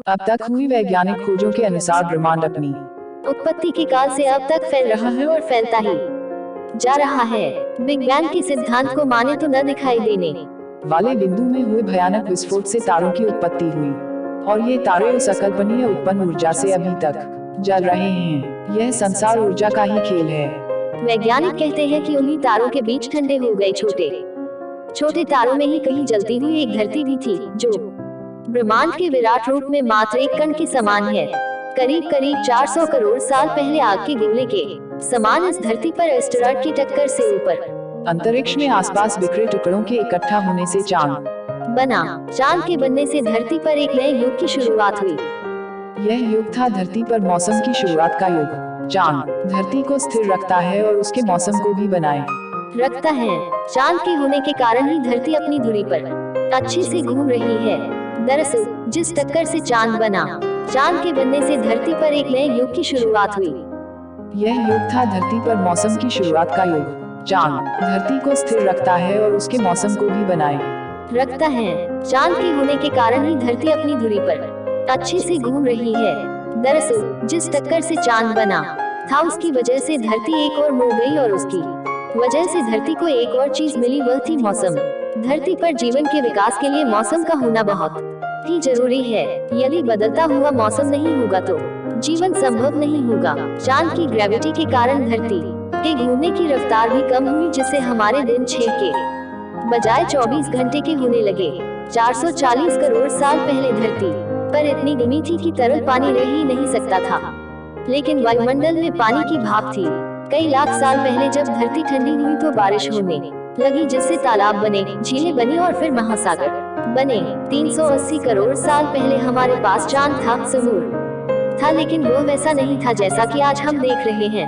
अब तक हुई वैज्ञानिक खोजों के अनुसार ब्रह्मांड अपनी उत्पत्ति के काल से अब तक फैल रहा है और फैलता ही जा रहा है। बिग बैंग के सिद्धांत को माने तो न दिखाई देने वाले बिंदु में हुए भयानक विस्फोट से तारों की उत्पत्ति हुई और ये तारे उस अकल्पनीय उत्पन्न ऊर्जा से अभी तक जल रहे हैं। यह संसार ऊर्जा का ही खेल है। वैज्ञानिक कहते हैं कि उन्हीं तारों के बीच ठंडे हो गए छोटे छोटे तारों में ही कहीं जलती हुई एक धरती भी थी, जो ब्रह्मांड के विराट रूप में मात्र एक कण के समान है। करीब करीब 400 करोड़ साल पहले आग के गोले के समान इस धरती पर एस्टेरॉयड की टक्कर से ऊपर अंतरिक्ष में आसपास बिखरे टुकड़ों के इकट्ठा होने से चांद बना। चांद के बनने से धरती पर एक नए युग की शुरुआत हुई। यह युग था धरती पर मौसम की शुरुआत का युग। चांद धरती को स्थिर रखता है और उसके मौसम को भी बनाए रखता है। चांद के होने के कारण ही धरती अपनी धुरी पर अच्छे से घूम रही है। दरअसल जिस टक्कर से चांद बना, चांद के बनने से धरती पर एक नए युग की शुरुआत हुई। यह युग था धरती पर मौसम की शुरुआत का युग। चांद धरती को स्थिर रखता है और उसके मौसम को भी बनाए रखता है। चांद के होने के कारण ही धरती अपनी धुरी पर अच्छे से घूम रही है। दरअसल जिस टक्कर से चांद बना था, उसकी वजह से धरती एक और मुड़ गई और उसकी वजह से धरती को एक और चीज मिली, वह थी मौसम। धरती पर जीवन के विकास के लिए मौसम का होना बहुत ही जरूरी है। यदि बदलता हुआ मौसम नहीं होगा तो जीवन संभव नहीं होगा। चांद की ग्रेविटी के कारण धरती के घूमने की रफ्तार भी कम हुई, जिससे हमारे दिन 6 के बजाय 24 घंटे के होने लगे। 440 करोड़ साल पहले धरती पर इतनी गर्मी थी कि तरल पानी रह ही नहीं सकता था, लेकिन वायुमंडल में पानी की भाप थी। कई लाख साल पहले जब धरती ठंडी हुई तो बारिश होने लगी, जिससे तालाब बने, झीलें बनी और फिर महासागर बने। 380 करोड़ साल पहले हमारे पास चांद था, समुद्र था, लेकिन वो वैसा नहीं था जैसा कि आज हम देख रहे हैं।